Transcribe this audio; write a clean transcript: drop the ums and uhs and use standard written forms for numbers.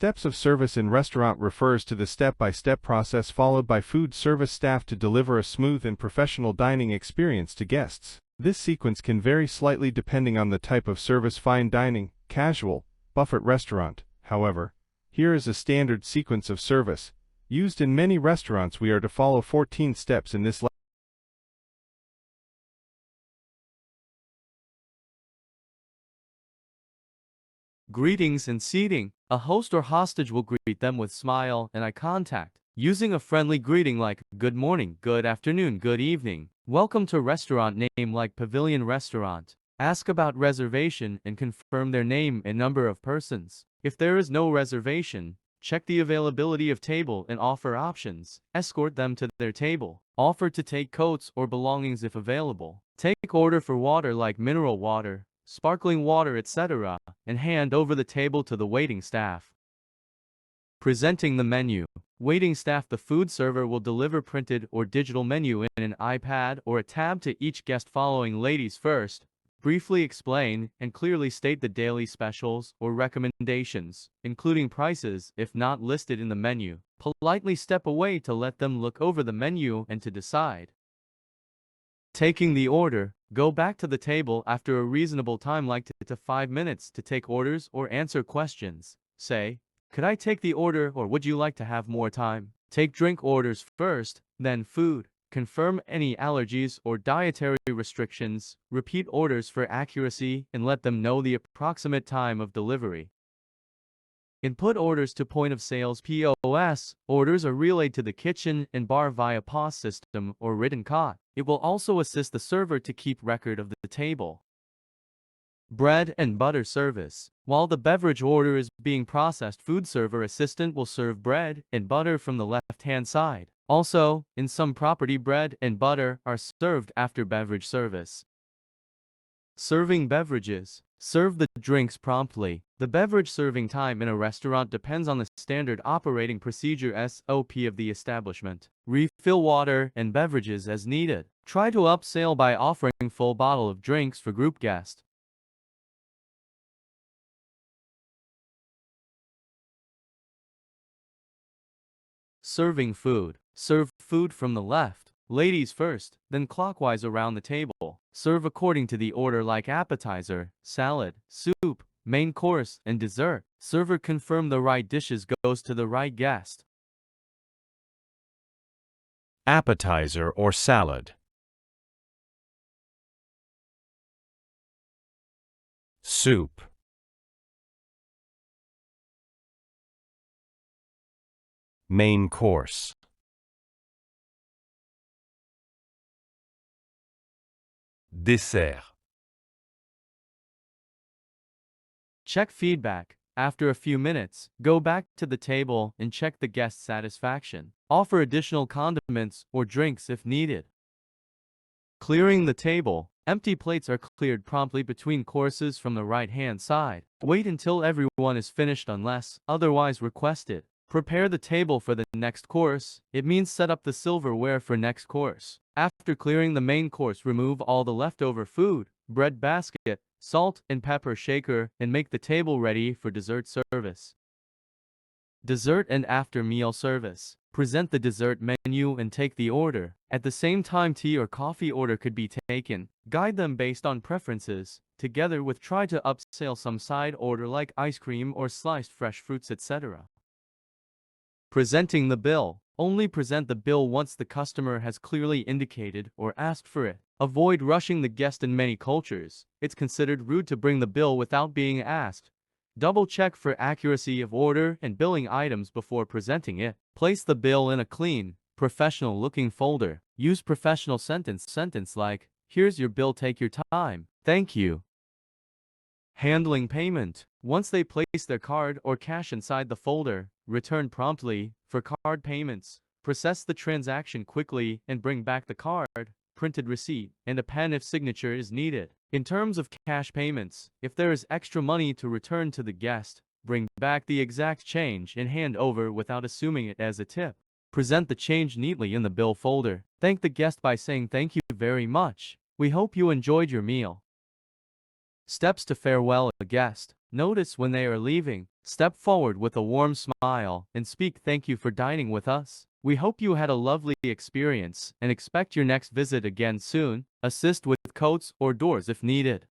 Steps of service in restaurant refers to the step-by-step process followed by food service staff to deliver a smooth and professional dining experience to guests. This sequence can vary slightly depending on the type of service: fine dining, casual, buffet restaurant. However, here is a standard sequence of service used in many restaurants. We are to follow 14 steps in this. Greetings and seating. A host or hostage will greet them with smile and eye contact, using a friendly greeting like good morning, good afternoon, good evening. Welcome to restaurant name like Pavilion Restaurant. Ask about reservation and confirm their name and number of persons. If there is no reservation, check the availability of table and offer options. Escort them to their table. Offer to take coats or belongings if available. Take order for water like mineral water, sparkling water, etc., and hand over the table to the waiting staff. Presenting the menu. Waiting staff. The food server will deliver printed or digital menu in an iPad or a tab to each guest. Following ladies first, briefly explain and clearly state the daily specials or recommendations, including prices if not listed in the menu. Politely step away to let them look over the menu and to decide. Taking the order. Go back to the table after a reasonable time like 2 to 5 minutes to take orders or answer questions. Say, "Could I take the order or would you like to have more time?" Take drink orders first, then food. Confirm any allergies or dietary restrictions. Repeat orders for accuracy and let them know the approximate time of delivery. Input orders to point of sales (POS). Orders are relayed to the kitchen and bar via POS system or written code. It will also assist the server to keep record of the table. Bread and butter service. While the beverage order is being processed, food server assistant will serve bread and butter from the left-hand side. Also, in some property, bread and butter are served after beverage service. Serving beverages. Serve the drinks promptly. The beverage serving time in a restaurant depends on the standard operating procedure (SOP) of the establishment. Refill water and beverages as needed. Try to upsell by offering full bottle of drinks for group guests. Serving food. Serve food from the left. Ladies first, then clockwise around the table. Serve according to the order like appetizer, salad, soup, main course, and dessert. Server confirm the right dishes goes to the right guest. Appetizer or salad. Soup. Main course. Dessert. Check feedback. After a few minutes, go back to the table and check the guest satisfaction. Offer additional condiments or drinks if needed. Clearing the table. Empty plates are cleared promptly between courses from the right-hand side. Wait until everyone is finished unless otherwise requested. Prepare the table for the next course. It means set up the silverware for next course. After clearing the main course, remove all the leftover food, bread basket, salt and pepper shaker, and make the table ready for dessert service. Dessert and after meal service. Present the dessert menu and take the order. At the same time, tea or coffee order could be taken. Guide them based on preferences. Together with try to upsell some side order like ice cream or sliced fresh fruits, etc. Presenting the bill. Only present the bill once the customer has clearly indicated or asked for it. Avoid rushing the guest. In many cultures, it's considered rude to bring the bill without being asked. Double check for accuracy of order and billing items before presenting it. Place the bill in a clean, professional-looking folder. Use professional sentence like, "Here's your bill, take your time. Thank you." Handling payment. Once they place their card or cash inside the folder, return promptly. For card payments, process the transaction quickly and bring back the card, printed receipt, and a pen if signature is needed. In terms of cash payments, if there is extra money to return to the guest, bring back the exact change and hand over without assuming it as a tip. Present the change neatly in the bill folder. Thank the guest by saying "Thank you very much. We hope you enjoyed your meal." Steps to farewell a guest. Notice when they are leaving. Step forward with a warm smile and speak thank you for dining with us. We hope you had a lovely experience and expect your next visit again soon. Assist with coats or doors if needed.